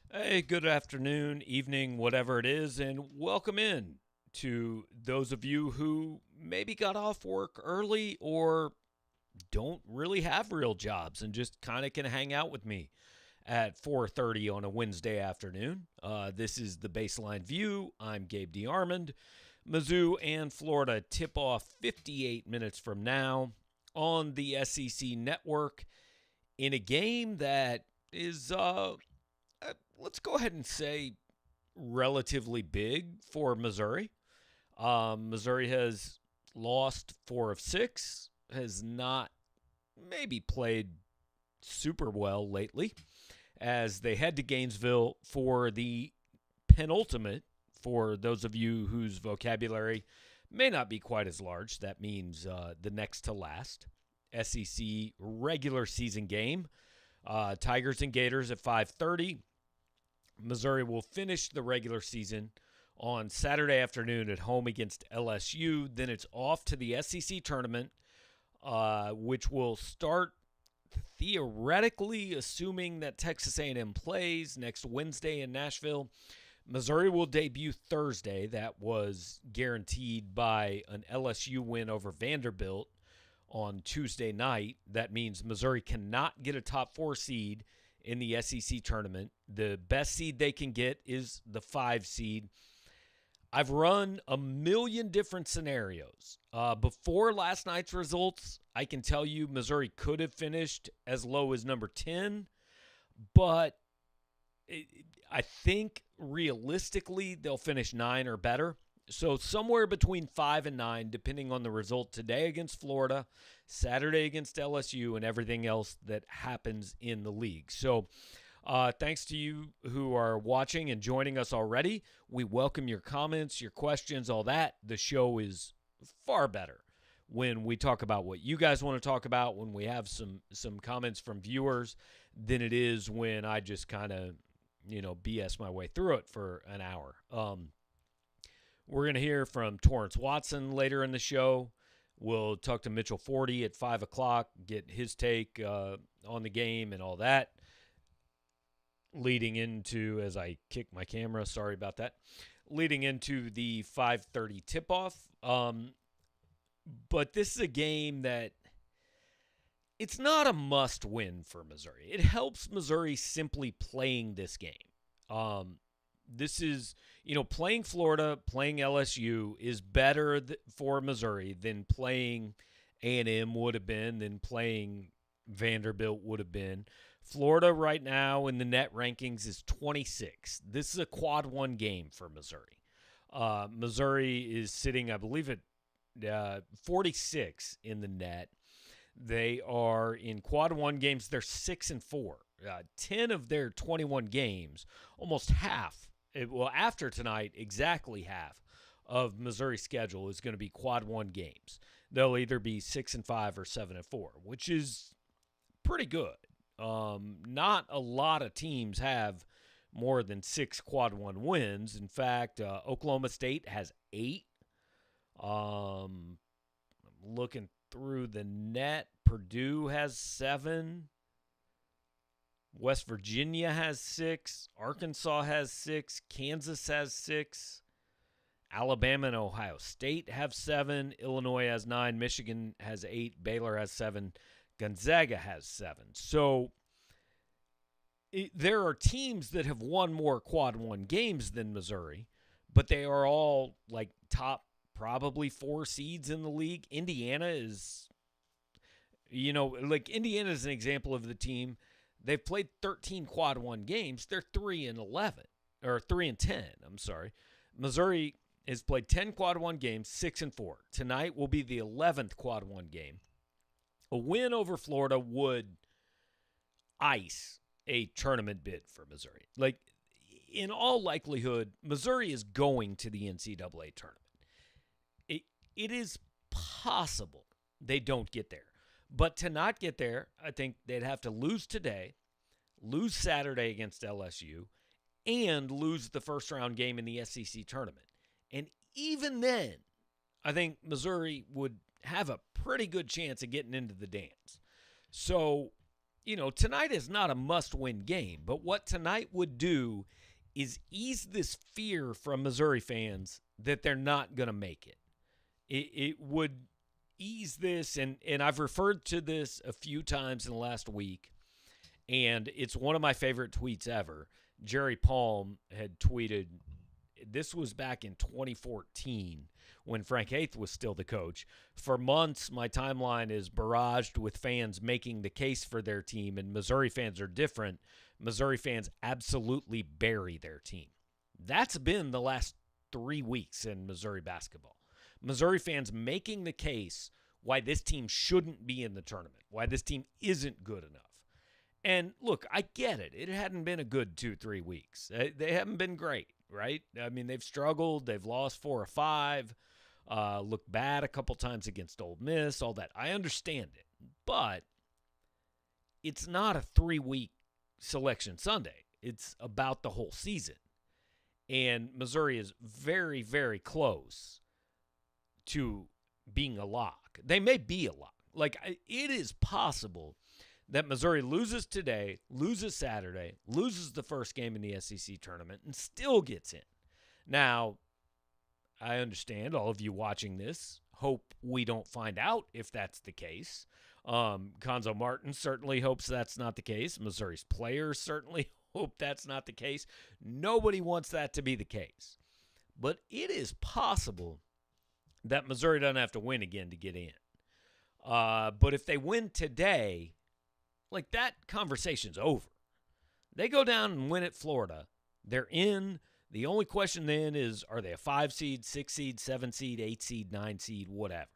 Hey, good afternoon, evening, whatever it is, and welcome in to those of you who maybe got off work early or don't really have real jobs and just kind of can hang out with me at 4:30 on a Wednesday afternoon. This is the Baseline View. I'm Gabe DeArmond. Mizzou and Florida tip off 58 minutes from now on the SEC network in a game that is let's go ahead and say relatively big for Missouri. Missouri has lost 4 of 6, has not maybe played super well lately as they head to Gainesville for the penultimate, for those of you whose vocabulary may not be quite as large. That means the next to last SEC regular season game. Tigers and Gators at 5:30. Missouri will finish the regular season on Saturday afternoon at home against LSU. Then it's off to the SEC tournament, which will start theoretically, assuming that Texas A&M plays next Wednesday in Nashville. Missouri will debut Thursday. That was guaranteed by an LSU win over Vanderbilt on Tuesday night. That means Missouri cannot get a top 4 seed in the SEC tournament. The best seed they can get is the 5 seed. I've run a million different scenarios. Before last night's results, I can tell you Missouri could have finished as low as number 10, but I think realistically they'll finish 9 or better. So somewhere between 5 and 9, depending on the result today against Florida, Saturday against LSU, and everything else that happens in the league. So thanks to you who are watching and joining us already. We welcome your comments, your questions, all that. The show is far better when we talk about what you guys want to talk about, when we have some comments from viewers, than it is when I just kind of, BS my way through it for an hour. We're going to hear from Torrance Watson later in the show. We'll talk to Mitchell Forty at 5 o'clock, get his take on the game and all that. Leading into, as I kick my camera, sorry about that, leading into the 5:30 tip-off. But this is a game that it's not a must-win for Missouri. It helps Missouri simply playing this game. This is, playing Florida, playing LSU is better for Missouri than playing A&M would have been, than playing Vanderbilt would have been. Florida right now in the net rankings is 26. This is a quad 1 game for Missouri. Missouri is sitting, I believe, at 46 in the net. They are in quad 1 games. They're 6-4. 10 of their 21 games, almost half. After tonight, exactly half of Missouri's schedule is going to be quad 1 games. They'll either be 6-5 or 7-4, which is pretty good. Not a lot of teams have more than 6 quad 1 wins. In fact, Oklahoma State has 8. I'm looking through the net. Purdue has 7. West Virginia has 6. Arkansas has 6. Kansas has 6. Alabama and Ohio State have 7. Illinois has 9. Michigan has 8. Baylor has 7. Gonzaga has 7. So there are teams that have won more quad 1 games than Missouri, but they are all like top probably 4 seeds in the league. Indiana is, Indiana is an example of the team. They've played 13 quad 1 games. They're 3-11, or 3-10. I'm sorry. Missouri has played 10 quad 1 games, 6-4. Tonight will be the 11th quad 1 game. A win over Florida would ice a tournament bid for Missouri. In all likelihood, Missouri is going to the NCAA tournament. It is possible they don't get there. But to not get there, I think they'd have to lose today, lose Saturday against LSU, and lose the first-round game in the SEC tournament. And even then, I think Missouri would have a pretty good chance of getting into the dance. So tonight is not a must-win game, but what tonight would do is ease this fear from Missouri fans that they're not going to make it. It would ease this, and I've referred to this a few times in the last week, and it's one of my favorite tweets ever. Jerry Palm had tweeted, this was back in 2014 when Frank Haith was still the coach. For months, my timeline is barraged with fans making the case for their team, and Missouri fans are different. Missouri fans absolutely bury their team. That's been the last 3 weeks in Missouri basketball. Missouri fans making the case why this team shouldn't be in the tournament, why this team isn't good enough. And look, I get it. It hadn't been a good 2-3 weeks. They haven't been great, right? I mean, they've struggled. They've lost 4 or 5, looked bad a couple times against Ole Miss, all that. I understand it. But it's not a 3-week selection Sunday. It's about the whole season. And Missouri is very, very close to being a lock. They may be a lock. Like, it is possible that Missouri loses today, loses Saturday, loses the first game in the SEC tournament, and still gets in. Now, I understand all of you watching this hope we don't find out if that's the case. Konzo Martin certainly hopes that's not the case. Missouri's players certainly hope that's not the case. Nobody wants that to be the case. But it is possible that Missouri doesn't have to win again to get in. But if they win today, like, that conversation's over. They go down and win at Florida. They're in. The only question then is, are they a 5 seed, 6 seed, 7 seed, 8 seed, 9 seed, whatever.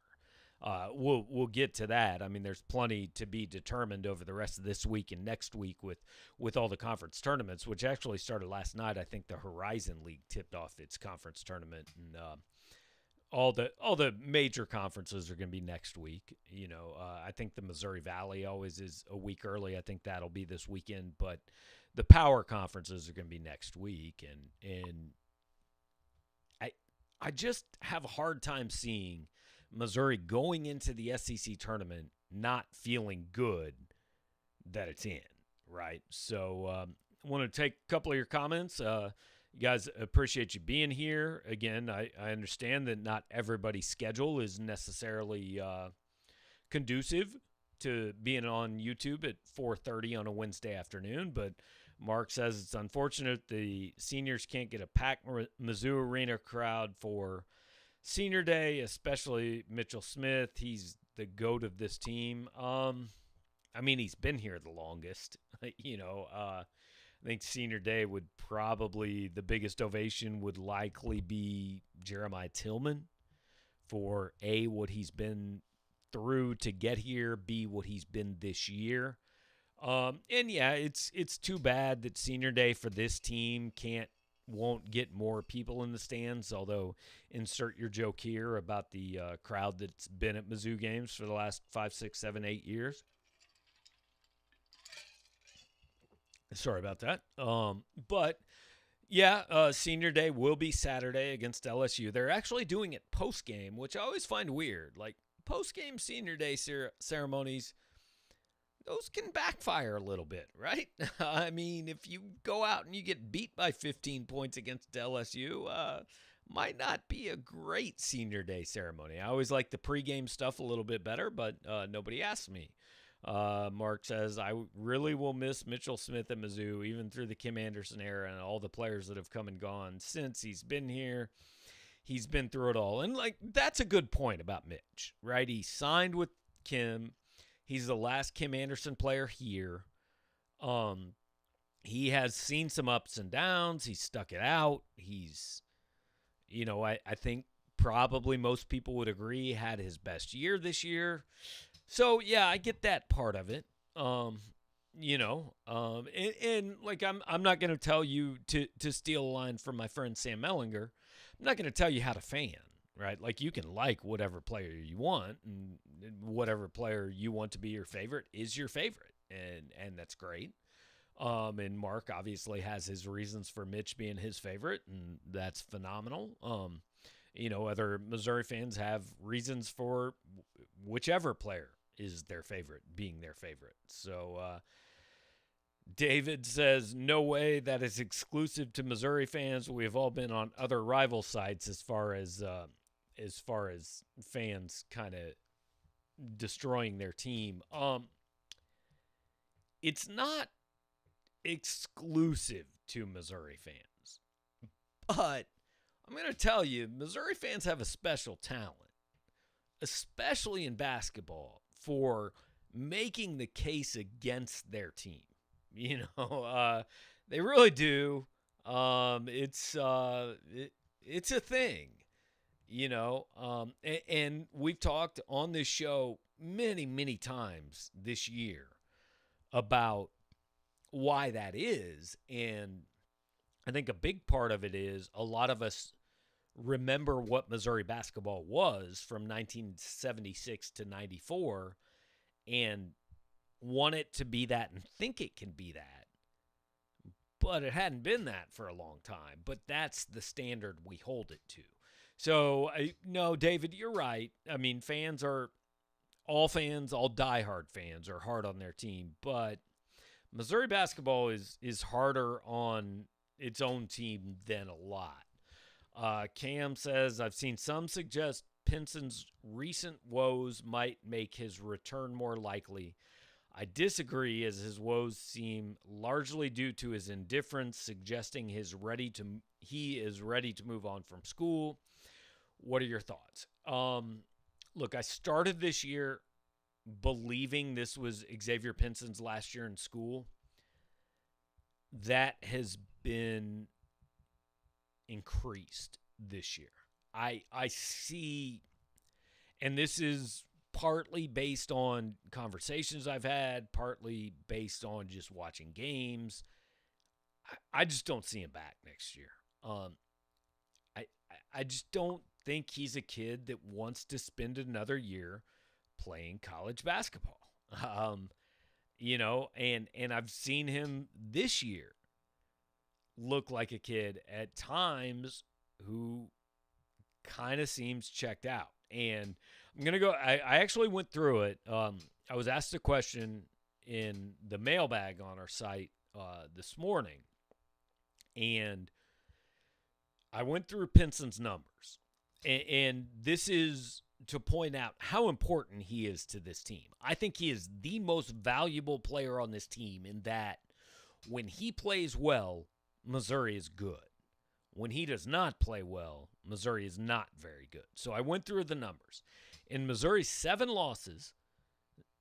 We'll get to that. I mean, there's plenty to be determined over the rest of this week and next week with all the conference tournaments, which actually started last night. I think the Horizon League tipped off its conference tournament, and all the major conferences are going to be next week. I think the Missouri Valley always is a week early. I think that'll be this weekend, but the power conferences are going to be next week, and I just have a hard time seeing Missouri going into the SEC tournament not feeling good that it's in, right? So I want to take a couple of your comments. You guys, appreciate you being here. Again, I understand that not everybody's schedule is necessarily conducive to being on YouTube at 4:30 on a Wednesday afternoon, but Mark says it's unfortunate the seniors can't get a packed Mizzou Arena crowd for Senior Day, especially Mitchell Smith. He's the GOAT of this team. I mean, he's been here the longest. I think Senior Day would probably, the biggest ovation would likely be Jeremiah Tillman for A, what he's been through to get here, B, what he's been this year. And yeah, it's too bad that Senior Day for this team won't get more people in the stands, although insert your joke here about the crowd that's been at Mizzou games for the last 5, 6, 7, 8 years. Sorry about that. But yeah, Senior Day will be Saturday against LSU. They're actually doing it post-game, which I always find weird. Like, post-game Senior Day ceremonies, those can backfire a little bit, right? I mean, if you go out and you get beat by 15 points against LSU, might not be a great Senior Day ceremony. I always like the pregame stuff a little bit better, but nobody asked me. Mark says, I really will miss Mitchell Smith at Mizzou, even through the Kim Anderson era and all the players that have come and gone since he's been here. He's been through it all. And, like, that's a good point about Mitch, right? He signed with Kim. He's the last Kim Anderson player here. He has seen some ups and downs. He's stuck it out. He's, I think probably most people would agree had his best year this year. So, yeah, I get that part of it. And like, I'm not going to tell you to steal a line from my friend Sam Mellinger. I'm not going to tell you how to fan, right? Like, you can like whatever player you want, and whatever player you want to be your favorite is your favorite, and that's great. And Mark obviously has his reasons for Mitch being his favorite, and that's phenomenal. Other Missouri fans have reasons for whichever player is their favorite being their favorite. So, David says, no way that is exclusive to Missouri fans. We've all been on other rival sites as far as fans kind of destroying their team. It's not exclusive to Missouri fans, but I'm going to tell you, Missouri fans have a special talent, especially in basketball, for making the case against their team. They really do. It's a thing, and we've talked on this show many, many times this year about why that is. And I think a big part of it is a lot of us remember what Missouri basketball was from 1976 to 94 and want it to be that and think it can be that. But it hadn't been that for a long time. But that's the standard we hold it to. So, no, David, you're right. I mean, all diehard fans are hard on their team. But Missouri basketball is harder on its own team than a lot. Cam says, I've seen some suggest Pinson's recent woes might make his return more likely. I disagree, as his woes seem largely due to his indifference, suggesting he is ready to move on from school. What are your thoughts? Look, I started this year believing this was Xavier Pinson's last year in school. That has been increased this year. I see, and this is partly based on conversations I've had, partly based on just watching games. I just don't see him back next year. I just don't think he's a kid that wants to spend another year playing college basketball. And I've seen him this year look like a kid at times who kind of seems checked out. And I'm going to go, I actually went through it. I was asked a question in the mailbag on our site this morning, and I went through Pinson's numbers. And this is to point out how important he is to this team. I think he is the most valuable player on this team in that when he plays well, Missouri is good. When he does not play well, Missouri is not very good. So I went through the numbers. In Missouri's 7 losses,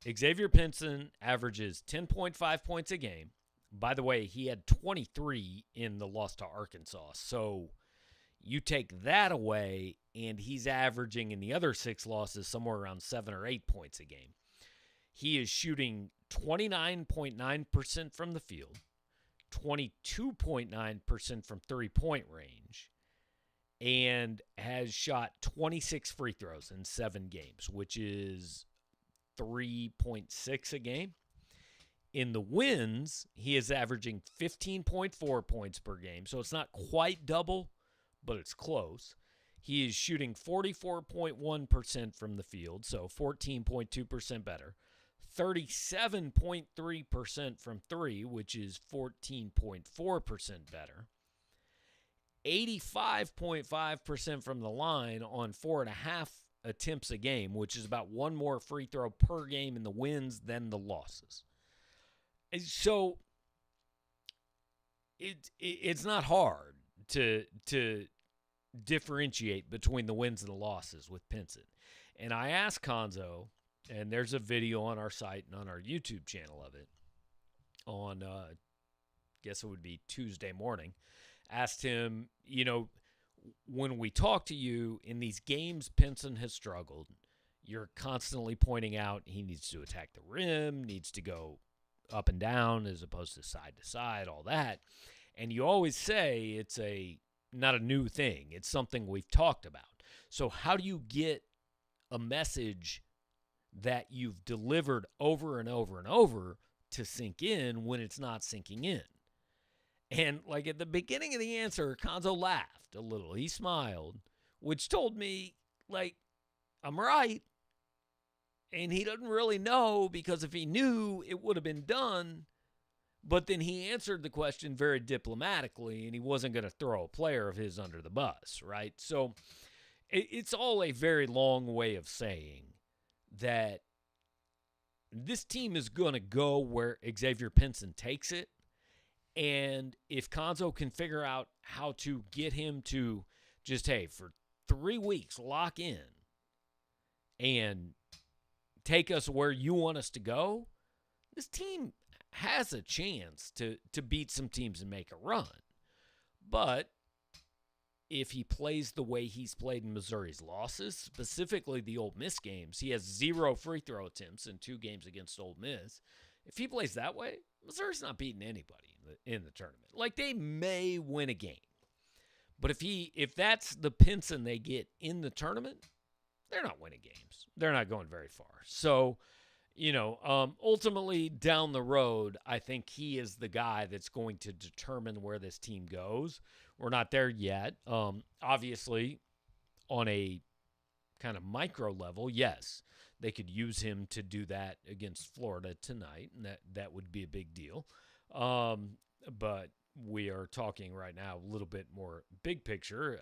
Xavier Pinson averages 10.5 points a game. By the way, he had 23 in the loss to Arkansas. So you take that away, and he's averaging in the other 6 losses somewhere around 7 or 8 points a game. He is shooting 29.9% from the field, 22.9% from three-point range, and has shot 26 free throws in 7 games, which is 3.6 a game. In the wins, he is averaging 15.4 points per game, so it's not quite double, but it's close. He is shooting 44.1% from the field, so 14.2% better. 37.3% from 3, which is 14.4% better. 85.5% from the line on 4.5 attempts a game, which is about 1 more free throw per game in the wins than the losses. So it's not hard to differentiate between the wins and the losses with Pinson. And I asked Konzo, and there's a video on our site and on our YouTube channel of it on, I guess it would be Tuesday morning, asked him, when we talk to you in these games Pinson has struggled, you're constantly pointing out he needs to attack the rim, needs to go up and down as opposed to side, all that. And you always say it's not a new thing. It's something we've talked about. So how do you get a message that you've delivered over and over and over to sink in when it's not sinking in? And like at the beginning of the answer, Konzo laughed a little. He smiled, which told me, I'm right. And he doesn't really know, because if he knew, it would have been done. But then he answered the question very diplomatically, and he wasn't going to throw a player of his under the bus, right? So it's all a very long way of saying that this team is going to go where Xavier Pinson takes it. And if Konzo can figure out how to get him to just, hey, for 3 weeks, lock in and take us where you want us to go, this team has a chance to beat some teams and make a run. But if he plays the way he's played in Missouri's losses, specifically the Ole Miss games, he has 0 free throw attempts in 2 games against Ole Miss. If he plays that way, Missouri's not beating anybody in the tournament. Like, they may win a game. But if that's the Pinson they get in the tournament, they're not winning games. They're not going very far. So, ultimately down the road, I think he is the guy that's going to determine where this team goes. We're not there yet. Obviously, on a kind of micro level, yes, they could use him to do that against Florida tonight, and that would be a big deal. But we are talking right now a little bit more big picture.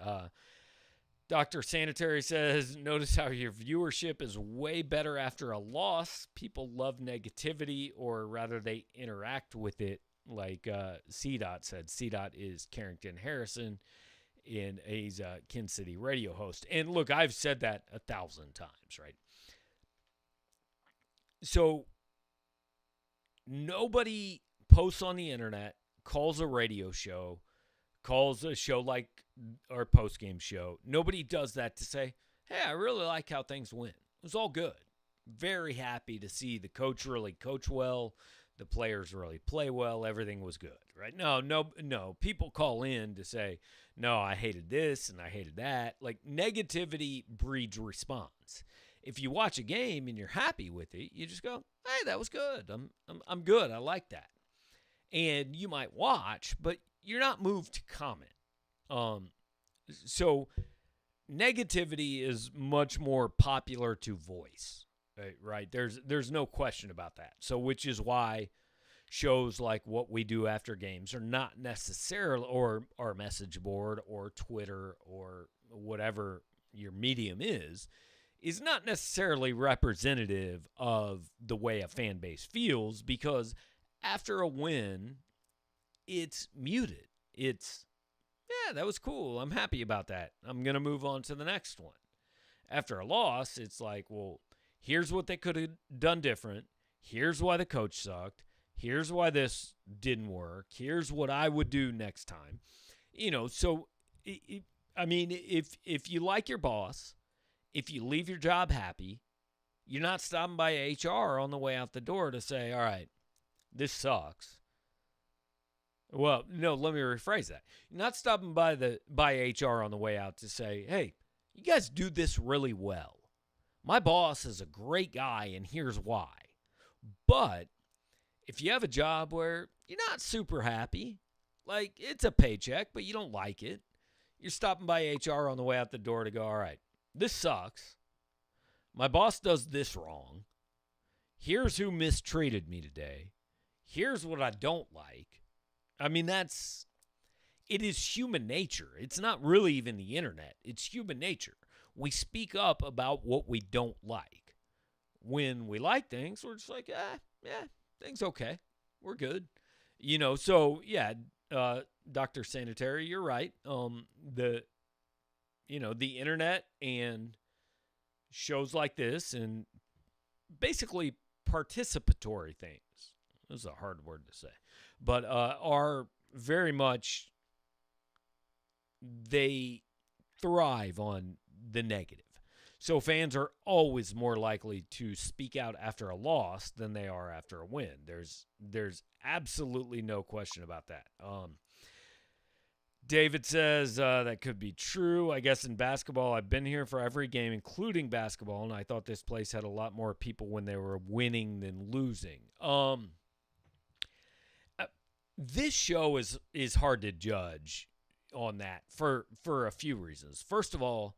Dr. Sanitary says, notice how your viewership is way better after a loss. People love negativity, or rather they interact with it, like C-Dot said. C-Dot is Carrington Harrison, and he's a Kansas City radio host. And look, I've said that 1,000 times, right? So nobody posts on the internet, calls a radio show, calls a show like our post-game show. Nobody does that to say, hey, I really like how things went. It was all good. Very happy to see the coach really coach well, the players really play well, everything was good, right? No. People call in to say, no, I hated this and I hated that. Like, negativity breeds response. If you watch a game and you're happy with it, you just go, hey, that was good. I'm good. I like that. And you might watch, but you're not moved to comment. So negativity is much more popular to voice, right? There's no question about that. So which is why shows like what we do after games are not necessarily, or our message board or Twitter or whatever your medium is not necessarily representative of the way a fan base feels, because after a win, it's muted. It's, yeah, that was cool. I'm happy about that. I'm going to move on to the next one. After a loss, it's like, well, here's what they could have done different. Here's why the coach sucked. Here's why this didn't work. Here's what I would do next time. So, if you like your boss, if you leave your job happy, you're not stopping by HR on the way out the door to say, all right, this sucks. Well, no, let me rephrase that. You're not stopping by HR on the way out to say, hey, you guys do this really well. My boss is a great guy, and here's why. But if you have a job where you're not super happy, like it's a paycheck, but you don't like it, you're stopping by HR on the way out the door to go, all right, this sucks. My boss does this wrong. Here's who mistreated me today. Here's what I don't like. It is human nature. It's not really even the internet. It's human nature. We speak up about what we don't like. When we like things, we're just like, things okay. We're good. Dr. Sanitary, you're right. The internet and shows like this and basically participatory things, this is a hard word to say, but are very much, they thrive on the negative. So fans are always more likely to speak out after a loss than they are after a win. There's absolutely no question about that. David says that could be true. I guess in basketball, I've been here for every game, including basketball, and I thought this place had a lot more people when they were winning than losing. This show is hard to judge on that for a few reasons. First of all,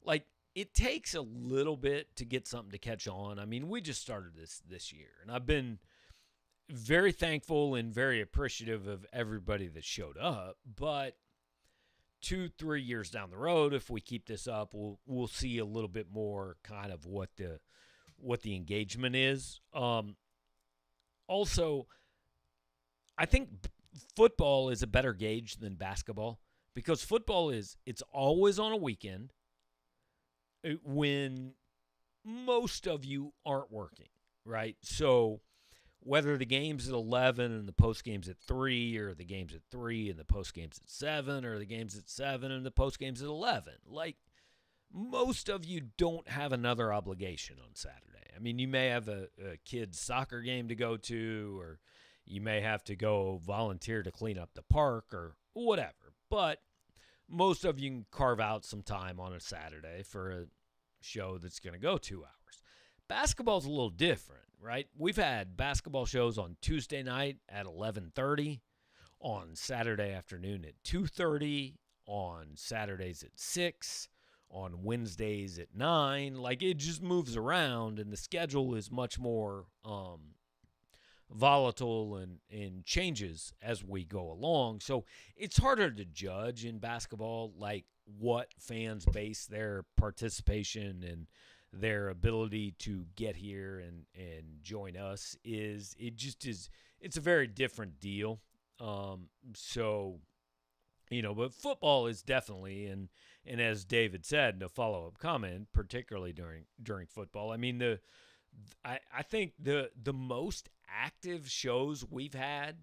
like, it takes a little bit to get something to catch on. I mean, we just started this year, and I've been very thankful and very appreciative of everybody that showed up. But 2-3 years down the road, if we keep this up, we'll see a little bit more kind of what the engagement is. Also, I think football is a better gauge than basketball because football it's always on a weekend when most of you aren't working, right? So whether the game's at 11 and the post game's at 3, or the game's at 3 and the post game's at 7, or the game's at 7 and the post game's at 11, like most of you don't have another obligation on Saturday. I mean, you may have a kid's soccer game to go to, or you may have to go volunteer to clean up the park or whatever. But most of you can carve out some time on a Saturday for a show that's going to go 2 hours. Basketball's a little different, right? We've had basketball shows on Tuesday night at 11:30, on Saturday afternoon at 2:30, on Saturdays at 6, on Wednesdays at 9. Like, it just moves around, and the schedule is much more volatile and changes as we go along. So it's harder to judge in basketball, like what fans base their participation and their ability to get here and join us is. It's a very different deal. So, but football is definitely, and as David said in a follow-up comment, particularly during football, I mean, I think the most active shows we've had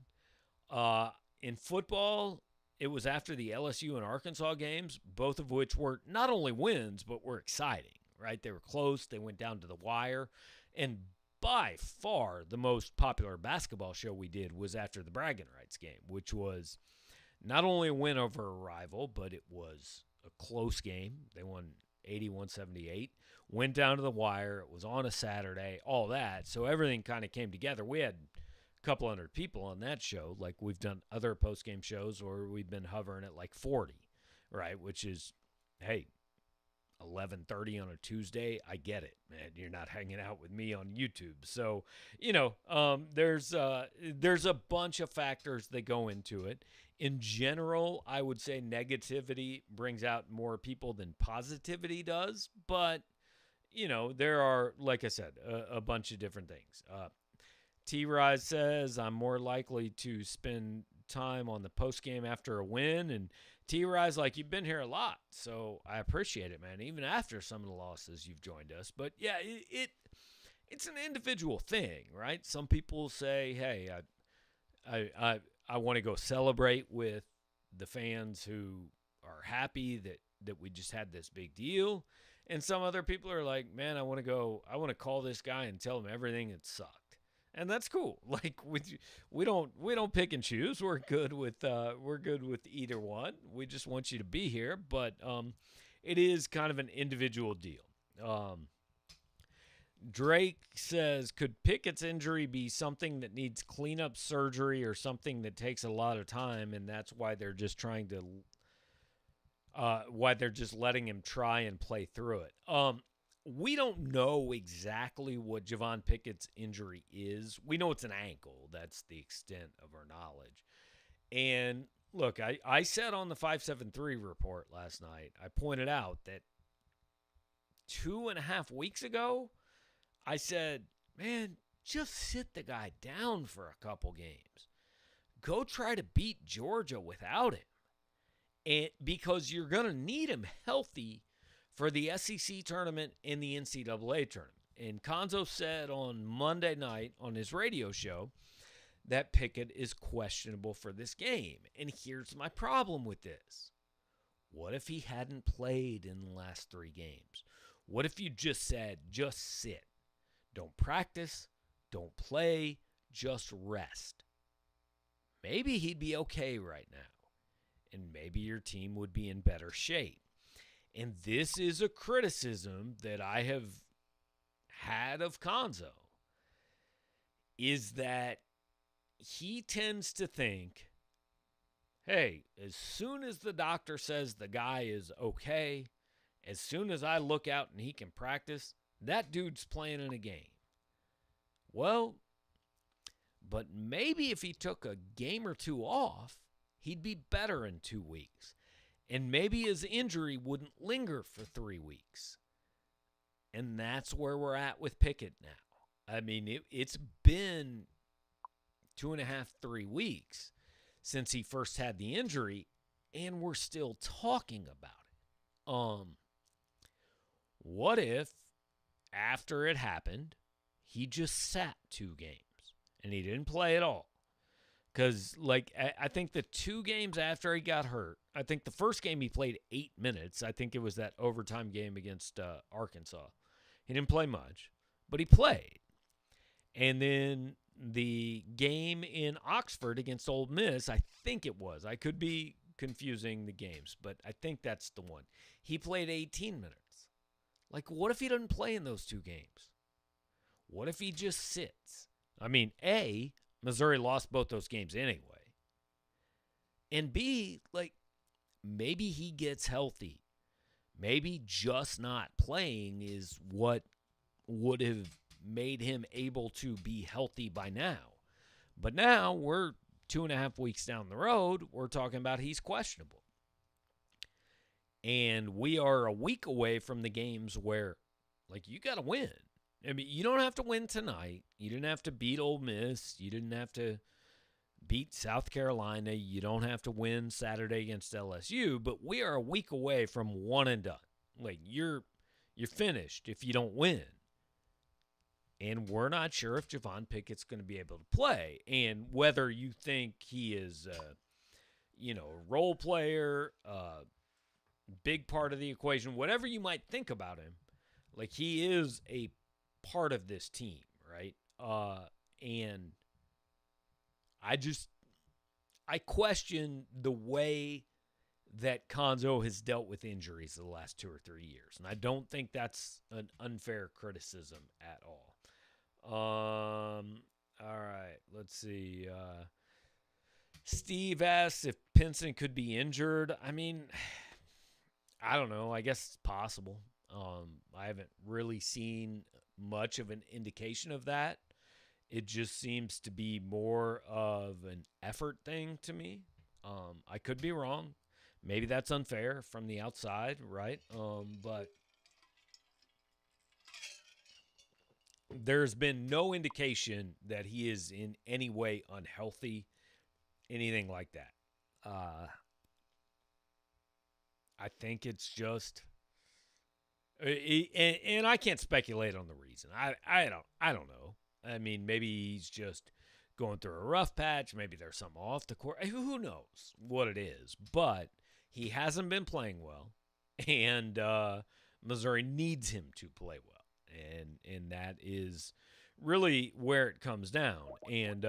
in football, it was after the LSU and Arkansas games, both of which were not only wins, but were exciting, right? They were close. They went down to the wire. And by far the most popular basketball show we did was after the bragging rights game, which was not only a win over a rival, but it was a close game. They won 81-78, went down to the wire. It was on a Saturday, all that. So everything kind of came together. We had a couple hundred people on that show, like we've done other post-game shows, or we've been hovering at like 40, right? Which is, hey, 11:30 on a Tuesday, I get it, man. You're not hanging out with me on YouTube. So, there's a bunch of factors that go into it. In general, I would say negativity brings out more people than positivity does. But, there are, like I said, a bunch of different things. T-Rise says, I'm more likely to spend time on the post-game after a win. And T-Rise, like, you've been here a lot, so I appreciate it, man, even after some of the losses you've joined us. But, yeah, it's an individual thing, right? Some people say, hey, I want to go celebrate with the fans who are happy that we just had this big deal. And some other people are like, man, I want to call this guy and tell him everything that sucked. And that's cool. Like, we don't pick and choose. We're good with either one. We just want you to be here, but it is kind of an individual deal. Drake says, could Pickett's injury be something that needs cleanup surgery or something that takes a lot of time, and that's why they're just letting him try and play through it? We don't know exactly what Javon Pickett's injury is. We know it's an ankle. That's the extent of our knowledge. And look, I said on the 573 report last night, I pointed out that 2.5 weeks ago, I said, man, just sit the guy down for a couple games. Go try to beat Georgia without him. And because you're going to need him healthy for the SEC tournament and the NCAA tournament. And Konzo said on Monday night on his radio show that Pickett is questionable for this game. And here's my problem with this. What if he hadn't played in the last 3 games? What if you just said, just sit? Don't practice, don't play, just rest. Maybe he'd be okay right now. And maybe your team would be in better shape. And this is a criticism that I have had of Konzo, is that he tends to think, hey, as soon as the doctor says the guy is okay, as soon as I look out and he can practice, that dude's playing in a game. Well, But maybe if he took a game or two off, he'd be better in 2 weeks. And maybe his injury wouldn't linger for 3 weeks. And that's where we're at with Pickett now. I mean, it's been 2.5, 3 weeks since he first had the injury, and we're still talking about it. What if, after it happened, he just sat 2 games and he didn't play at all? Because, I think the 2 games after he got hurt, I think the first game he played 8 minutes. I think it was that overtime game against Arkansas. He didn't play much, but he played. And then the game in Oxford against Ole Miss, I think it was. I could be confusing the games, but I think that's the one. He played 18 minutes. What if he doesn't play in those 2 games? What if he just sits? I mean, A, Missouri lost both those games anyway. And B, maybe he gets healthy. Maybe just not playing is what would have made him able to be healthy by now. But now we're 2.5 weeks down the road. We're talking about he's questionable. And we are a week away from the games where, you got to win. I mean, you don't have to win tonight. You didn't have to beat Ole Miss. You didn't have to beat South Carolina. You don't have to win Saturday against LSU. But we are a week away from one and done. You're finished if you don't win. And we're not sure if Javon Pickett's going to be able to play. And whether you think he is, a role player, big part of the equation, whatever you might think about him, he is a part of this team, right? And I question the way that Konzo has dealt with injuries the last 2 or 3 years. And I don't think that's an unfair criticism at all. All right, let's see. Steve asks if Pinson could be injured. I mean, I don't know. I guess it's possible. I haven't really seen much of an indication of that. It just seems to be more of an effort thing to me. I could be wrong. Maybe that's unfair from the outside, right? But there's been no indication that he is in any way unhealthy, anything like that. I think it's just, and I can't speculate on the reason. I don't know. I mean, maybe he's just going through a rough patch. Maybe there's something off the court. Who knows what it is? But he hasn't been playing well, and Missouri needs him to play well. And that is really where it comes down. And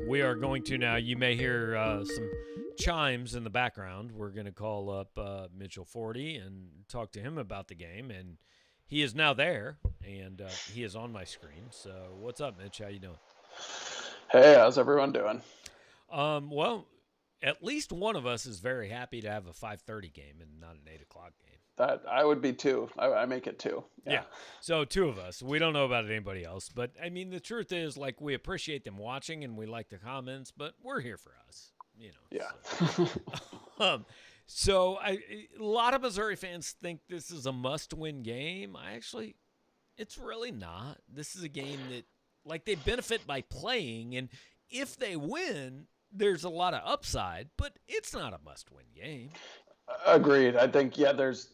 we are going to now, you may hear some chimes in the background. We're going to call up Mitchell Forty and talk to him about the game. And he is now there, and he is on my screen. So what's up, Mitch? How you doing? Hey, how's everyone doing? Well, at least one of us is very happy to have a 5:30 game and not an 8 o'clock game. That I would be too. I make it too. Yeah. So 2 of us. We don't know about anybody else. But, I mean, the truth is, we appreciate them watching and we like the comments, but we're here for us. Yeah. So a lot of Missouri fans think this is a must-win game. It's really not. This is a game that, they benefit by playing, and if they win, there's a lot of upside, but it's not a must-win game. Agreed. I think, there's,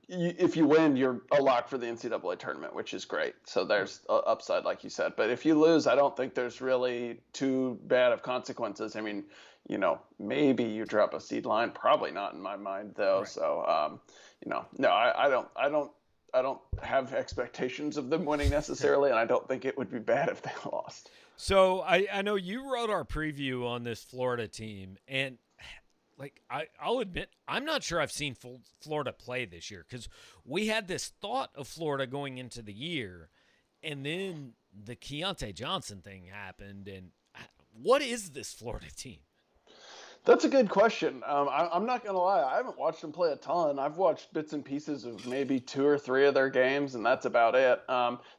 if you win, you're a lock for the NCAA tournament, which is great. So there's upside, like you said. But if you lose, I don't think there's really too bad of consequences. I mean, maybe you drop a seed line. Probably not in my mind, though. Right. So, no, I don't have expectations of them winning necessarily, and I don't think it would be bad if they lost. So I know you wrote our preview on this Florida team, and I'll admit, I'm not sure I've seen Florida play this year, because we had this thought of Florida going into the year, and then the Keontae Johnson thing happened. And what is this Florida team? That's a good question. I'm not going to lie. I haven't watched them play a ton. I've watched bits and pieces of maybe 2 or 3 of their games, and that's about it.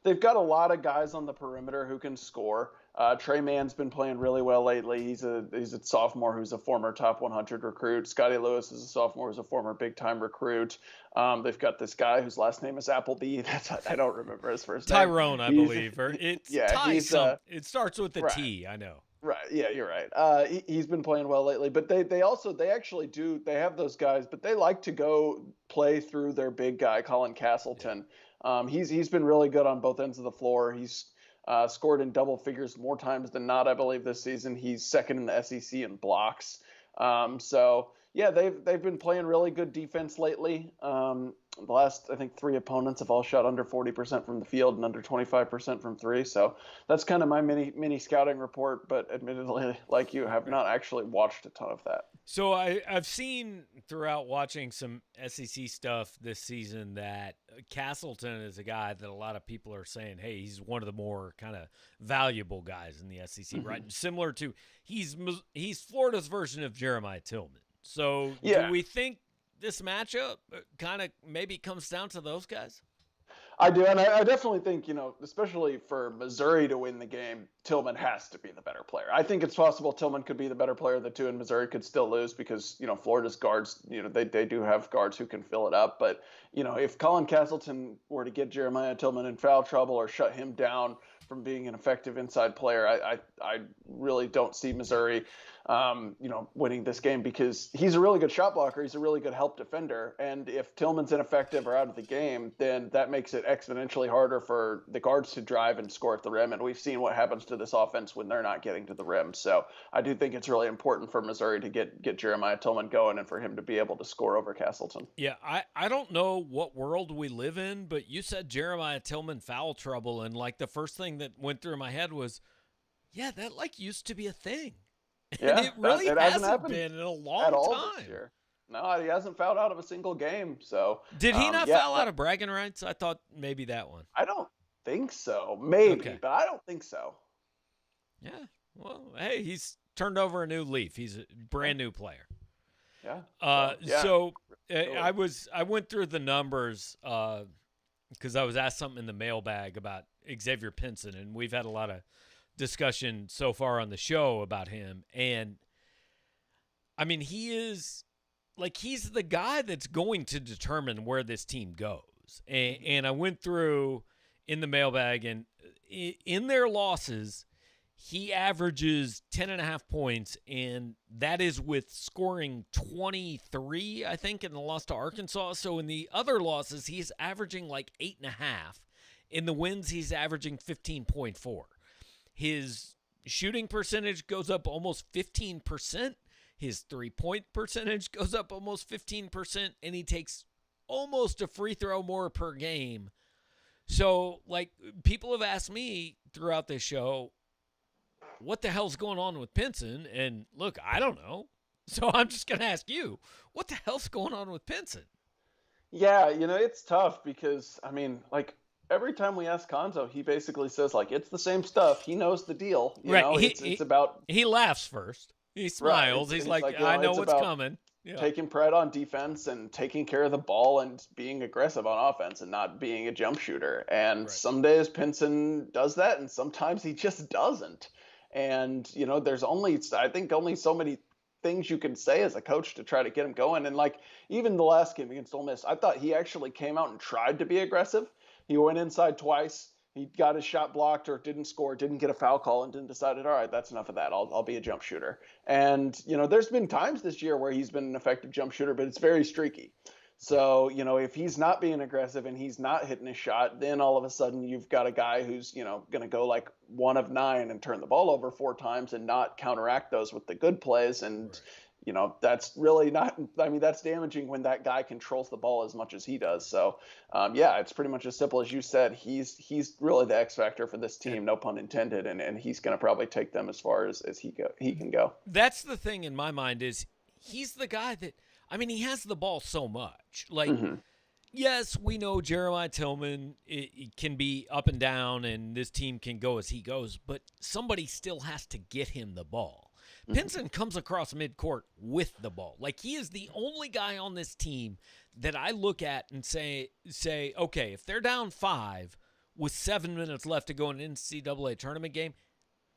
They've got a lot of guys on the perimeter who can score. Trey Mann's been playing really well lately. He's a sophomore who's a former top 100 recruit. Scotty Lewis is a sophomore who's a former big-time recruit. They've got this guy whose last name is Appleby. I don't remember his first name. Tyrone, I believe. Or it's it starts with a right. T, I know. Right. Yeah, you're right. He's been playing well lately, but they have those guys, but they like to go play through their big guy, Colin Castleton. He's been really good on both ends of the floor. He's scored in double figures more times than not, I believe, this season. He's second in the SEC in blocks. So yeah, they've been playing really good defense lately. The last, I think, 3 opponents have all shot under 40% from the field and under 25% from 3. So that's kind of my mini scouting report. But admittedly, like you, have not actually watched a ton of that. So I've seen throughout watching some SEC stuff this season that Castleton is a guy that a lot of people are saying, hey, he's one of the more kind of valuable guys in the SEC, right? Similar to he's Florida's version of Jeremiah Tillman. So do we think this matchup kind of maybe comes down to those guys? I do, and I definitely think, especially for Missouri to win the game, Tillman has to be the better player. I think it's possible Tillman could be the better player of the two, and Missouri could still lose because, Florida's guards, they do have guards who can fill it up. But, if Colin Castleton were to get Jeremiah Tillman in foul trouble or shut him down from being an effective inside player, I really don't see Missouri, winning this game because he's a really good shot blocker. He's a really good help defender. And if Tillman's ineffective or out of the game, then that makes it exponentially harder for the guards to drive and score at the rim. And we've seen what happens to this offense when they're not getting to the rim. So I do think it's really important for Missouri to get Jeremiah Tillman going and for him to be able to score over Castleton. Yeah, I don't know what world we live in, but you said Jeremiah Tillman foul trouble. And the first thing that went through my head was, yeah, that used to be a thing. Yeah, and it really hasn't been in a long at all time. This year. No, he hasn't fouled out of a single game. So did he not foul out of bragging rights? I thought maybe that one. I don't think so. Maybe, okay. But I don't think so. Yeah. Well, hey, he's turned over a new leaf. He's a brand new player. Yeah. So I went through the numbers because I was asked something in the mailbag about Xavier Pinson, and we've had a lot of discussion so far on the show about him. And I mean, he's the guy that's going to determine where this team goes. And I went through in the mailbag, and in their losses, he averages 10.5 points, and that is with scoring 23, I think, in the loss to Arkansas. So in the other losses, he's averaging 8.5. In the wins, he's averaging 15.4. His shooting percentage goes up almost 15%. His three-point percentage goes up almost 15%, and he takes almost a free throw more per game. So, people have asked me throughout this show, what the hell's going on with Pinson? And look, I don't know. So I'm just going to ask you, what the hell's going on with Pinson? Yeah, it's tough because, every time we ask Konzo, he basically says, it's the same stuff. He knows the deal. You know, it's about... He laughs first. He smiles. Right. He's like, I know what's coming. Yeah. Taking pride on defense and taking care of the ball and being aggressive on offense and not being a jump shooter. And some days Pinson does that, and sometimes he just doesn't. And, there's only so many things you can say as a coach to try to get him going. And even the last game against Ole Miss, I thought he actually came out and tried to be aggressive. He went inside twice. He got his shot blocked or didn't score, didn't get a foul call, and then decided, all right, that's enough of that. I'll be a jump shooter. And, there's been times this year where he's been an effective jump shooter, but it's very streaky. So, if he's not being aggressive and he's not hitting his shot, then all of a sudden you've got a guy who's, going to go 1 of 9 and turn the ball over 4 times and not counteract those with the good plays. And, that's really not, that's damaging when that guy controls the ball as much as he does. So, it's pretty much as simple as you said. He's really the X factor for this team, no pun intended. And he's going to probably take them as far as he can go. That's the thing in my mind is he's the guy that, he has the ball so much. Yes, we know Jeremiah Tillman it can be up and down, and this team can go as he goes, but somebody still has to get him the ball. Pinson comes across midcourt with the ball. He is the only guy on this team that I look at and say, okay, if they're down 5 with 7 minutes left to go in an NCAA tournament game,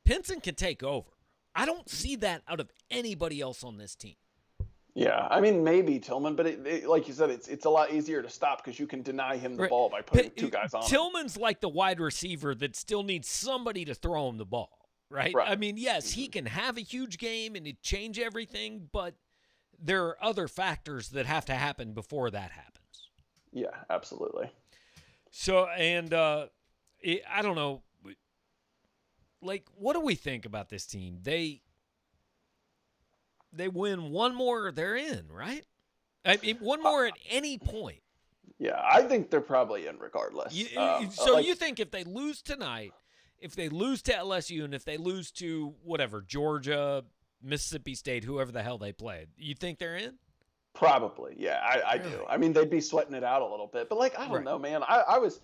Pinson can take over. I don't see that out of anybody else on this team. Yeah, I mean, maybe Tillman, but like you said, it's a lot easier to stop because you can deny him the ball by putting two guys on him. Tillman's like the wide receiver that still needs somebody to throw him the ball, right? I mean, yes, he can have a huge game and it change everything, but there are other factors that have to happen before that happens. Yeah, absolutely. So, and I don't know, like, what do we think about this team? They win one more, they're in, right? I mean, one more at any point. Yeah, I think they're probably in regardless. You think if they lose tonight, if they lose to LSU, and if they lose to whatever, Georgia, Mississippi State, whoever the hell they played, you think they're in? Probably, yeah, I do. I mean, they'd be sweating it out a little bit, but like, I don't know, man. I was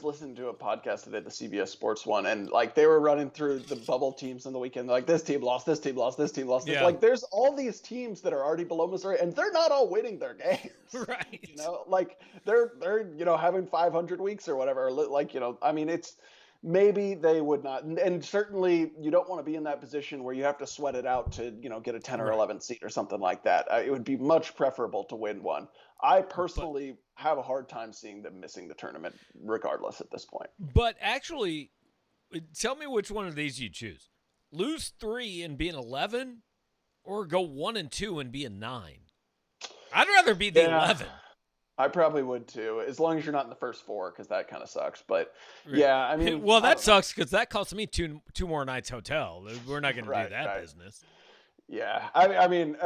listening to a podcast today, the CBS Sports one, and like they were running through the bubble teams on the weekend. Like this team lost, this team lost, this team lost. Yeah. Like there's all these teams that are already below Missouri, and they're not all winning their games. Right. Like they're having 500 weeks or whatever. Like I mean, it's. Maybe they would not, and certainly you don't want to be in that position where you have to sweat it out to get a 10 or 11 seed or something like that. It would be much preferable to win one. I personally have a hard time seeing them missing the tournament regardless at this point. But actually, tell me which one of these you choose. Lose 3 and be an 11, or go 1-2 and be a 9? I'd rather be the 11. I probably would too, as long as you're not in the first 4, because that kind of sucks. But yeah, I mean, well, that sucks because that cost me two more nights hotel. We're not going to do that business. Yeah, I mean,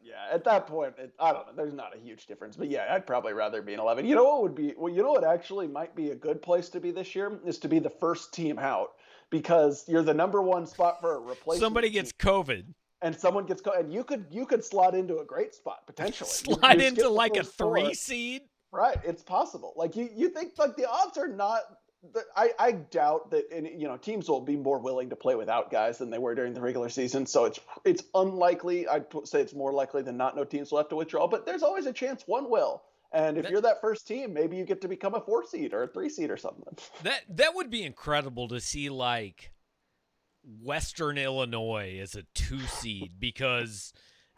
yeah. At that point, I don't know. There's not a huge difference, but yeah, I'd probably rather be an 11. You know what would be? Well, you know what actually might be a good place to be this year is to be the first team out, because you're the number 1 spot for a replacement. Somebody gets COVID. And someone gets caught, and you could slot into a great spot potentially. Slide into like a 3 seed, right? It's possible. Like you think like the odds are not. I doubt that teams will be more willing to play without guys than they were during the regular season. So it's unlikely. I'd say it's more likely than not. No teams will have to withdraw, but there's always a chance one will. And if you're that first team, maybe you get to become a 4 seed or a 3 seed or something. That would be incredible to see, like Western Illinois as a 2 seed because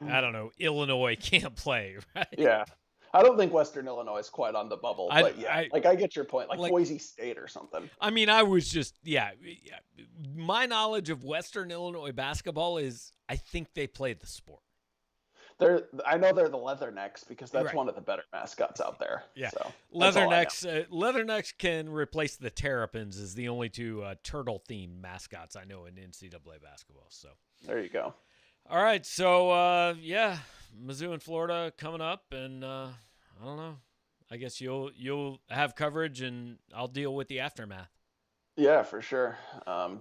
I don't know, Illinois can't play, right? Yeah. I don't think Western Illinois is quite on the bubble, but yeah, I get your point, like Boise State or something. I mean, I was just my knowledge of Western Illinois basketball is I think they play the sport. I know they're the Leathernecks because that's one of the better mascots out there. Yeah, so Leathernecks can replace the Terrapins as the only 2 turtle-themed mascots I know in NCAA basketball. So there you go. All right, so Mizzou and Florida coming up, and I don't know. I guess you'll have coverage, and I'll deal with the aftermath. Yeah, for sure.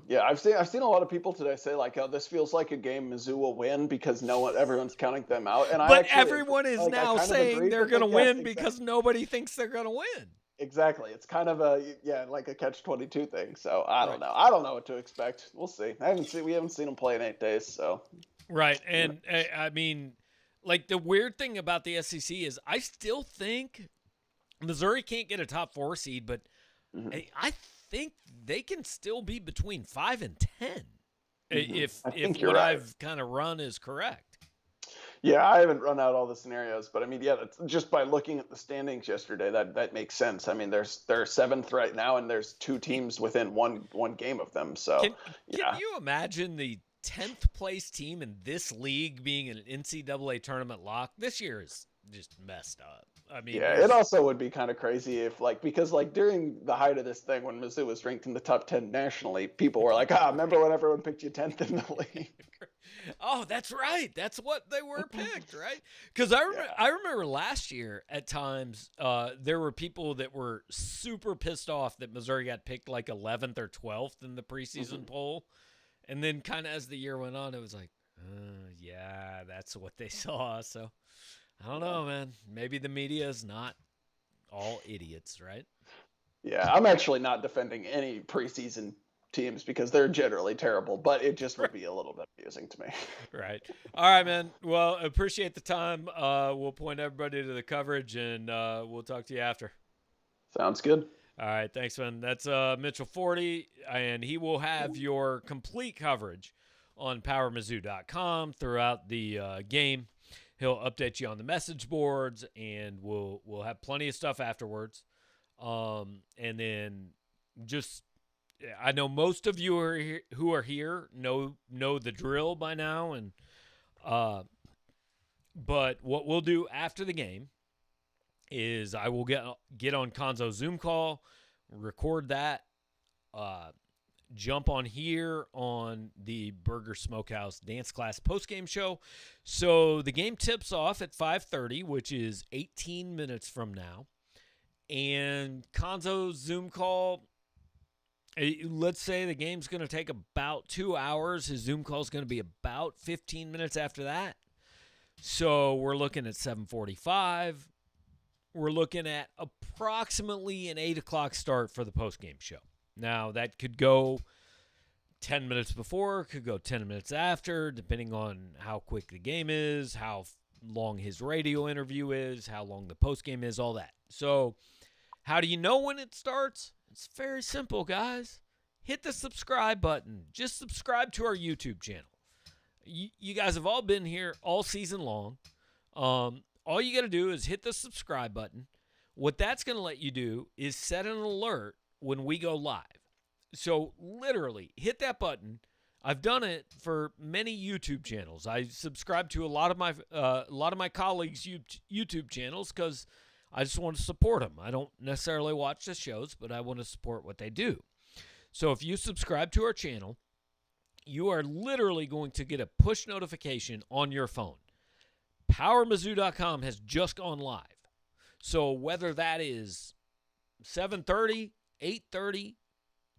Yeah, I've seen a lot of people today say like, "Oh, this feels like a game Mizzou will win because everyone's counting them out." And everyone is now saying they're going to win because nobody thinks they're going to win. Exactly. It's kind of like a catch-22 thing. So I don't know. I don't know what to expect. We'll see. We haven't seen them play in 8 days. So right, and I mean, like the weird thing about the SEC is I still think Missouri can't get a top 4 seed, but I think they can still be between 5 and 10 if what I've kind of run is correct. Yeah, I haven't run out all the scenarios, but I mean, yeah, that's just by looking at the standings yesterday, that makes sense. I mean, they're 7th right now, and there's 2 teams within one game of them. So can you imagine the 10th place team in this league being an NCAA tournament lock? This year is just messed up. I mean, yeah, it also would be kind of crazy if because during the height of this thing when Mizzou was ranked in the top 10 nationally, people were like, remember when everyone picked you 10th in the league? Oh, that's right. That's what they were picked, right? Because I remember last year at times there were people that were super pissed off that Missouri got picked like 11th or 12th in the preseason poll. And then kind of as the year went on, it was like, yeah, that's what they saw. So I don't know, man. Maybe the media is not all idiots, right? Yeah, I'm actually not defending any preseason teams because they're generally terrible, but it just would be a little bit amusing to me. Right. All right, man. Well, appreciate the time. We'll point everybody to the coverage, and we'll talk to you after. Sounds good. All right, thanks, man. That's Mitchell 40, and he will have your complete coverage on powermizzou.com throughout the game. He'll update you on the message boards, and we'll have plenty of stuff afterwards. And then just, I know most of you who are here know the drill by now, and but what we'll do after the game is I will get on Konzo's Zoom call, record that, jump on here on the Burger Smokehouse Dance Class postgame show. So the game tips off at 5:30, which is 18 minutes from now. And Konzo's Zoom call, let's say the game's going to take about 2 hours. His Zoom call is going to be about 15 minutes after that. So we're looking at 7:45. We're looking at approximately an 8 o'clock start for the postgame show. Now, that could go 10 minutes before, could go 10 minutes after, depending on how quick the game is, how long his radio interview is, how long the postgame is, all that. So, how do you know when it starts? It's very simple, guys. Hit the subscribe button. Just subscribe to our YouTube channel. You guys have all been here all season long. All you got to do is hit the subscribe button. What that's going to let you do is set an alert when we go live. So literally hit that button. I've done it for many YouTube channels. I subscribe to a lot of my colleagues' YouTube channels because I just want to support them. I don't necessarily watch the shows, but I want to support what they do. So if you subscribe to our channel, you are literally going to get a push notification on your phone. PowerMizzou.com has just gone live. So whether that is 7:30, 8:30,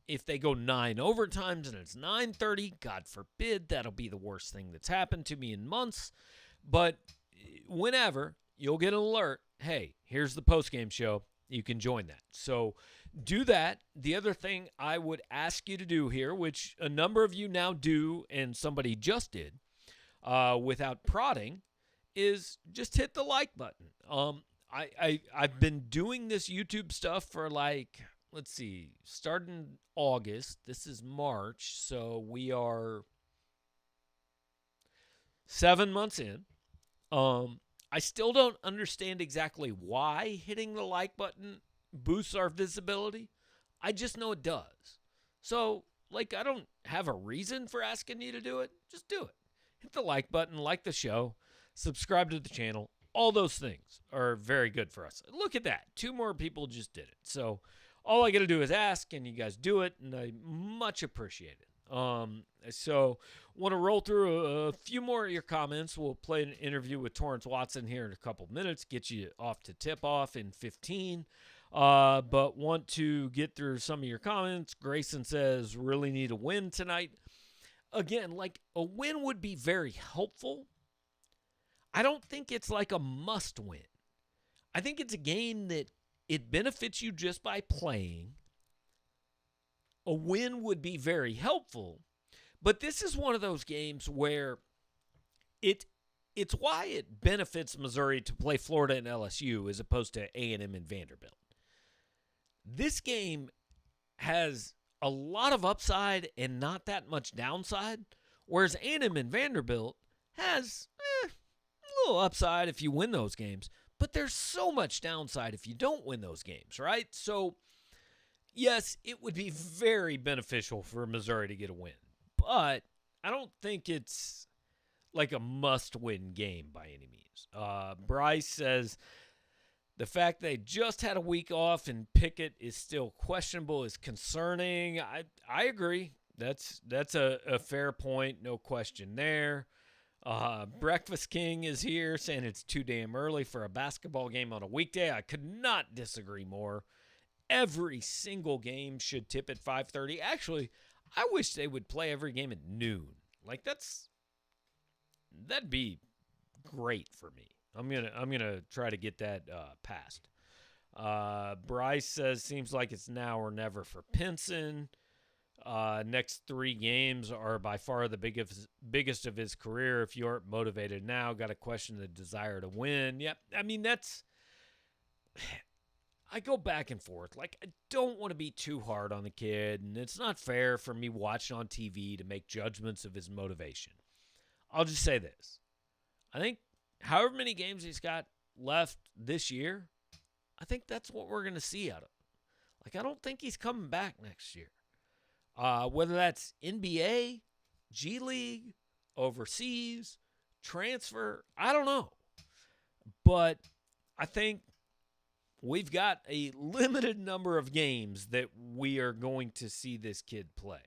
if they go 9 overtimes and it's 9:30, God forbid, that'll be the worst thing that's happened to me in months. But whenever, you'll get an alert, hey, here's the postgame show. You can join that. So do that. The other thing I would ask you to do here, which a number of you now do and somebody just did without prodding, is just hit the like button. I've been doing this YouTube stuff for let's see, starting August. This is March, so we are 7 months in. I still don't understand exactly why hitting the like button boosts our visibility. I just know it does. So, I don't have a reason for asking you to do it. Just do it. Hit the like button, like the show, subscribe to the channel. All those things are very good for us. Look at that. 2 more people just did it. So all I got to do is ask, and you guys do it, and I much appreciate it. So want to roll through a few more of your comments. We'll play an interview with Torrance Watson here in a couple minutes, get you off to tip off in 15. But want to get through some of your comments. Grayson says, really need a win tonight. Again, a win would be very helpful. I don't think it's a must win. I think it's a game that it benefits you just by playing. A win would be very helpful. But this is one of those games where it's why it benefits Missouri to play Florida and LSU as opposed to A&M and Vanderbilt. This game has a lot of upside and not that much downside, whereas A&M and Vanderbilt has a little upside if you win those games, but there's so much downside if you don't win those games, right? So, yes, it would be very beneficial for Missouri to get a win, but I don't think it's a must-win game by any means. Bryce says, the fact they just had a week off and Pickett is still questionable is concerning. I agree. That's a fair point. No question there. Breakfast King is here saying it's too damn early for a basketball game on a weekday. I could not disagree more. Every single game should tip at 5:30. Actually, I wish they would play every game at noon. That'd be great for me. I'm gonna try to get that passed. Bryce says seems like it's now or never for Pinson. Next 3 games are by far the biggest of his career. If you aren't motivated now, got to question the desire to win. Yep, I mean I go back and forth. Like, I don't want to be too hard on the kid, and it's not fair for me watching on TV to make judgments of his motivation. I'll just say this. I think however many games he's got left this year, I think that's what we're going to see out of him. Like, I don't think he's coming back next year. Whether that's NBA, G League, overseas, transfer, I don't know. But I think we've got a limited number of games that we are going to see this kid play.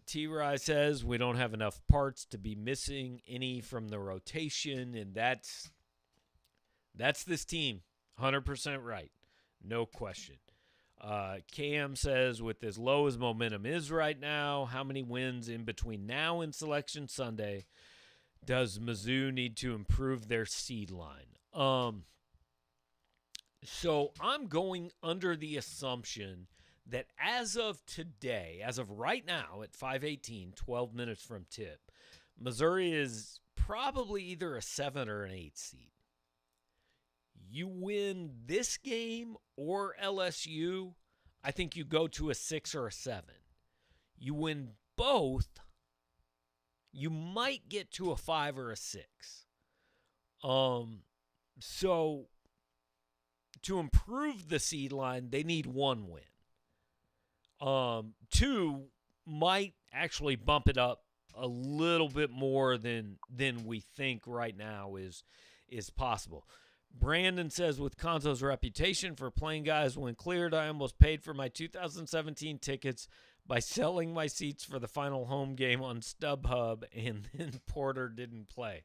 T-Ry says we don't have enough parts to be missing any from the rotation, and that's this team. 100% right. No question. Cam says with as low as momentum is right now, how many wins in between now and Selection Sunday does Mizzou need to improve their seed line? So I'm going under the assumption that as of today, as of right now at 5:18, 12 minutes from tip, Missouri is probably either a 7 or an 8 seed. You win this game or LSU, I think you go to a 6 or a 7. You win both, you might get to a 5 or a 6. So to improve the seed line, they need 1 win. 2 might actually bump it up a little bit more than we think right now is possible. Brandon says, with Konzo's reputation for playing guys when cleared, I almost paid for my 2017 tickets by selling my seats for the final home game on StubHub, and then Porter didn't play.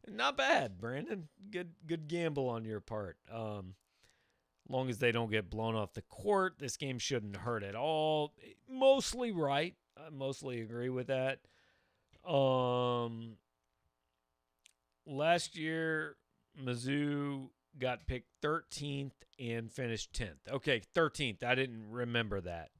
Not bad, Brandon. Good gamble on your part. Long as they don't get blown off the court, this game shouldn't hurt at all. Mostly right. I mostly agree with that. Last year, Mizzou got picked 13th and finished 10th. Okay, 13th. I didn't remember that.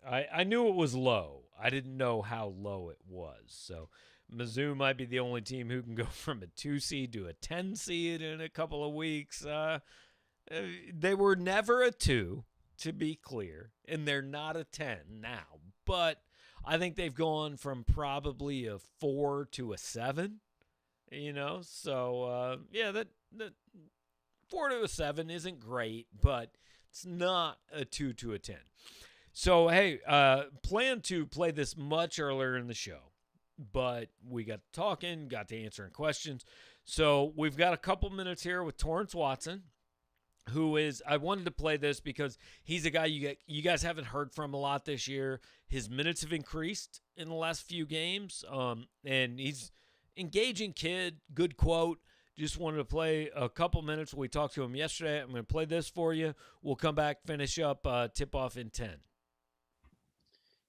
I knew it was low. I didn't know how low it was. So Mizzou might be the only team who can go from a 2 seed to a 10 seed in a couple of weeks. They were never a 2, to be clear, and they're not a 10 now. But I think they've gone from probably a 4 to a 7. So that 4 to a 7 isn't great, but it's not a 2 to a 10. So, hey, plan to play this much earlier in the show, but we got talking, got to answering questions. So we've got a couple minutes here with Torrance Watson, who is, I wanted to play this because he's a guy you guys haven't heard from a lot this year. His minutes have increased in the last few games, and he's engaging kid, good quote. Just wanted to play a couple minutes. We talked to him yesterday. I'm going to play this for you. We'll come back, finish up tip-off in 10.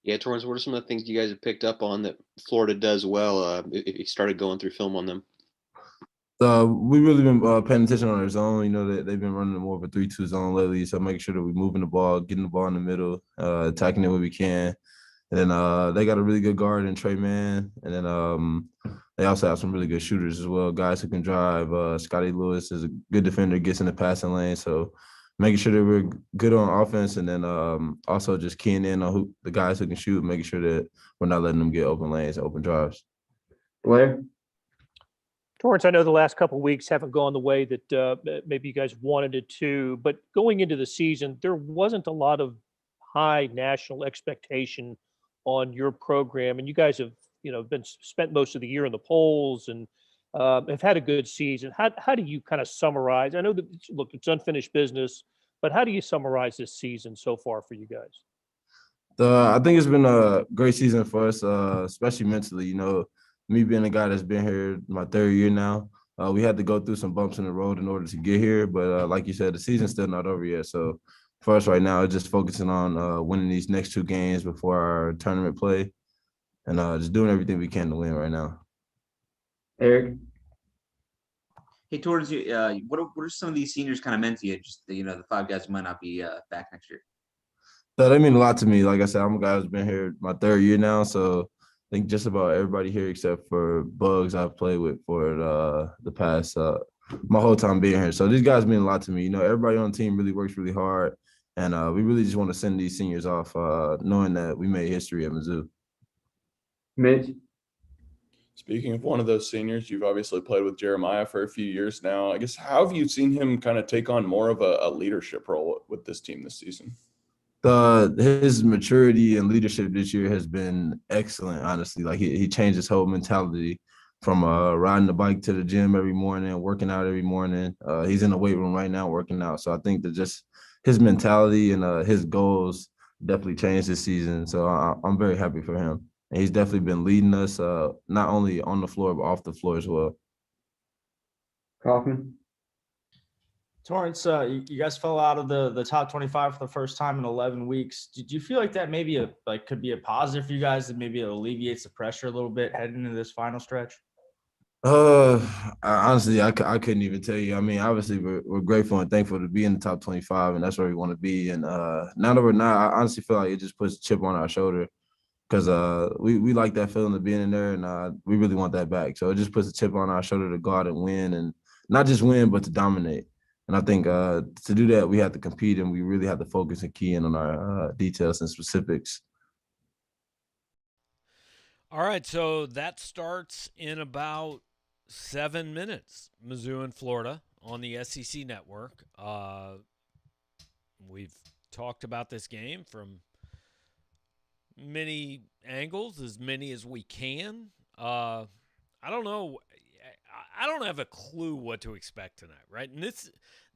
Yeah, Torrance, what are some of the things you guys have picked up on that Florida does well if you started going through film on them? We've really been paying attention on their zone. You know, they've been running more of a 3-2 zone lately, so making sure that we're moving the ball, getting the ball in the middle, attacking it when we can. And then they got a really good guard in Trey Mann. And then they also have some really good shooters as well, guys who can drive. Scotty Lewis is a good defender, gets in the passing lane. So making sure that we're good on offense, and then also just keying in on the guys who can shoot, making sure that we're not letting them get open lanes, open drives. Blair? Torrance, I know the last couple of weeks haven't gone the way that maybe you guys wanted it to, but going into the season, there wasn't a lot of high national expectation on your program, and you guys have been spent most of the year in the polls and have had a good season. How do you kind of summarize? I know that look, it's unfinished business, but how do you summarize this season so far for you guys? I think it's been a great season for us, especially mentally. Me being a guy that's been here my 3rd year now, we had to go through some bumps in the road in order to get here. But like you said, the season's still not over yet. So for us right now, it's just focusing on winning these next 2 games before our tournament play, and just doing everything we can to win right now. Eric? Hey, Torrance, what are some of these seniors kind of meant to you? Just the 5 guys who might not be back next year. So they mean a lot to me. Like I said, I'm a guy who's been here my 3rd year now, so I think just about everybody here except for Bugs I've played with for the past my whole time being here. So these guys mean a lot to me. You know, everybody on the team really works really hard, and we really just want to send these seniors off knowing that we made history at Mizzou. Mitch. Speaking of one of those seniors, you've obviously played with Jeremiah for a few years now. I guess, how have you seen him kind of take on more of a leadership role with this team this season? His maturity and leadership this year has been excellent, honestly. Like he changed his whole mentality from riding the bike to the gym every morning, working out every morning. He's in the weight room right now working out. So I think that just his mentality and his goals definitely changed this season. So I'm very happy for him. And he's definitely been leading us not only on the floor, but off the floor as well. Kaufman. Torrance, you guys fell out of the top 25 for the first time in 11 weeks. Did you feel like that maybe could be a positive for you guys, that maybe it alleviates the pressure a little bit heading into this final stretch? Honestly, I couldn't even tell you. I mean, obviously we're grateful and thankful to be in the top 25, and that's where we want to be. And now that we're not, I honestly feel like it just puts a chip on our shoulder because we like that feeling of being in there, and we really want that back. So it just puts a chip on our shoulder to go out and win, and not just win, but to dominate. And I think to do that, we have to compete, and we really have to focus and key in on our details and specifics. All right, so that starts in about 7 minutes. Mizzou and Florida on the SEC network. We've talked about this game from many angles, as many as we can. I don't know. I don't have a clue what to expect tonight, right? And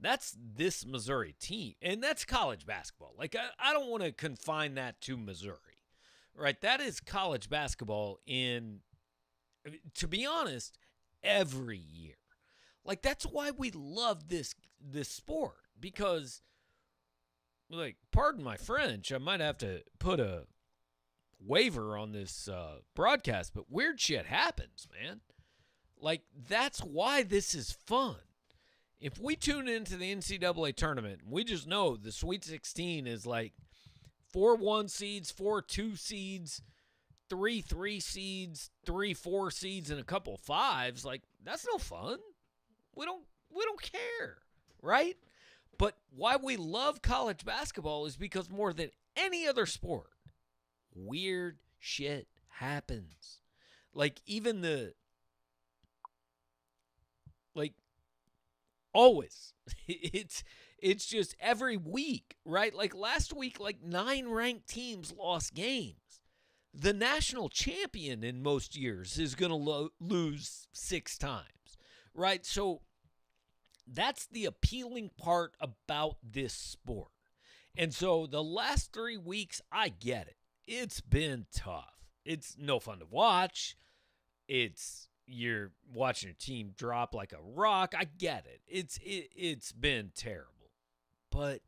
that's this Missouri team, and that's college basketball. Like, I don't want to confine that to Missouri, right? That is college basketball to be honest, every year. Like, that's why we love this sport, because, like, pardon my French, I might have to put a waiver on this broadcast, but weird shit happens, man. Like, that's why this is fun. If we tune into the NCAA tournament, we just know the Sweet 16 is like 4 1 seeds, 4 2 seeds, 3 3 seeds, 3 4 seeds, and a couple 5s. Like, that's no fun. We don't care, right? But why we love college basketball is because more than any other sport, weird shit happens. Like, even always. It's just every week, right? Like last week, like 9 ranked teams lost games. The national champion in most years is going to lose 6 times, right? So that's the appealing part about this sport. And so the last 3 weeks, I get it. It's been tough. It's no fun to watch. You're watching your team drop like a rock. I get it. It's been terrible. But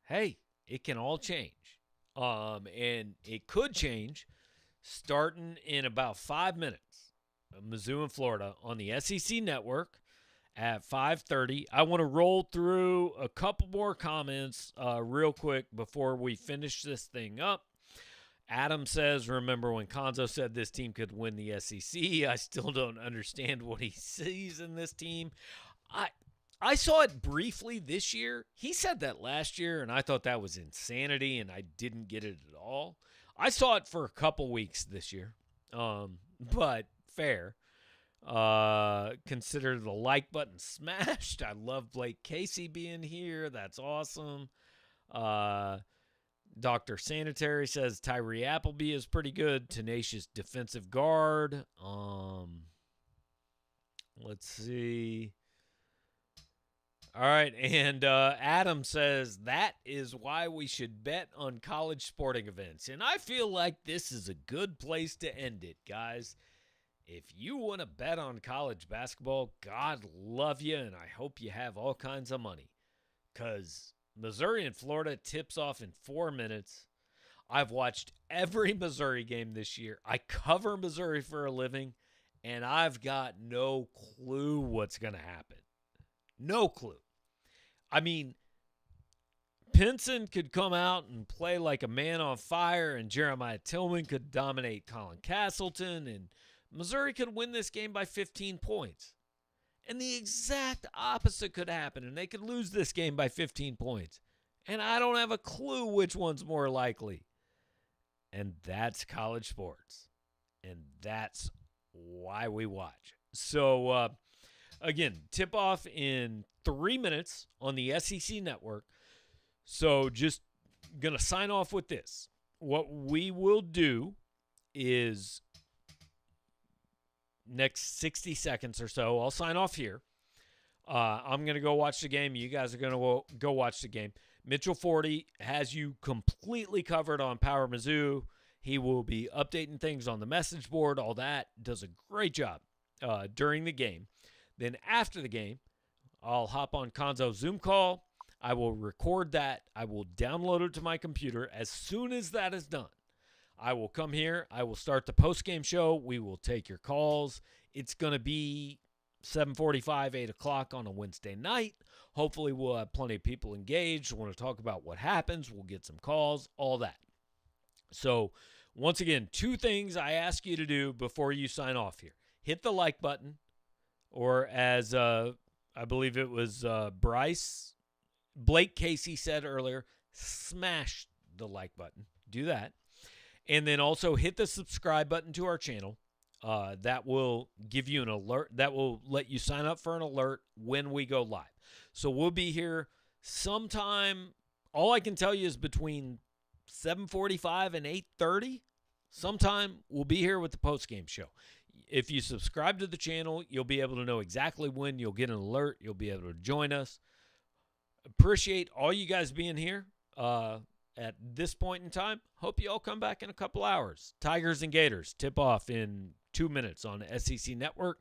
hey, it can all change. And it could change starting in about 5 minutes. Mizzou and Florida on the SEC network at 5:30. I want to roll through a couple more comments real quick before we finish this thing up. Adam says, remember when Konzo said this team could win the SEC? I still don't understand what he sees in this team. I saw it briefly this year. He said that last year, and I thought that was insanity, and I didn't get it at all. I saw it for a couple weeks this year, but fair. Consider the like button smashed. I love Blake Casey being here. That's awesome. Dr. Sanitary says Tyree Appleby is pretty good. Tenacious defensive guard. Let's see. All right, and Adam says that is why we should bet on college sporting events. And I feel like this is a good place to end it, guys. If you want to bet on college basketball, God love you, and I hope you have all kinds of money. Because Missouri and Florida tips off in 4 minutes. I've watched every Missouri game this year. I cover Missouri for a living, and I've got no clue what's going to happen. No clue. I mean, Pinson could come out and play like a man on fire, and Jeremiah Tillman could dominate Colin Castleton, and Missouri could win this game by 15 points. And the exact opposite could happen, and they could lose this game by 15 points. And I don't have a clue which one's more likely. And that's college sports. And that's why we watch. So, again, tip-off in 3 minutes on the SEC Network. So just going to sign off with this. What we will do is next 60 seconds or so, I'll sign off here. I'm going to go watch the game. You guys are going to go watch the game. Mitchell Forty has you completely covered on Power Mizzou. He will be updating things on the message board, all that. Does a great job during the game. Then after the game, I'll hop on Conzo's Zoom call. I will record that. I will download it to my computer. As soon as that is done, I will come here. I will start the post-game show. We will take your calls. It's going to be 7:45, 8 o'clock on a Wednesday night. Hopefully we'll have plenty of people engaged. Want to talk about what happens. We'll get some calls, all that. So once again, 2 things I ask you to do before you sign off here. Hit the like button, or as I believe it was Blake Casey said earlier, smash the like button. Do that. And then also hit the subscribe button to our channel. That will give you an alert. That will let you sign up for an alert when we go live. So we'll be here sometime. All I can tell you is between 7:45 and 8:30. Sometime we'll be here with the post-game show. If you subscribe to the channel, you'll be able to know exactly when. You'll get an alert. You'll be able to join us. Appreciate all you guys being here at this point in time. Hope you all come back in a couple hours. Tigers and Gators tip off in 2 minutes on the SEC Network.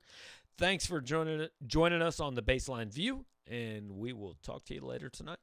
Thanks for joining us on the Baseline View, and we will talk to you later tonight.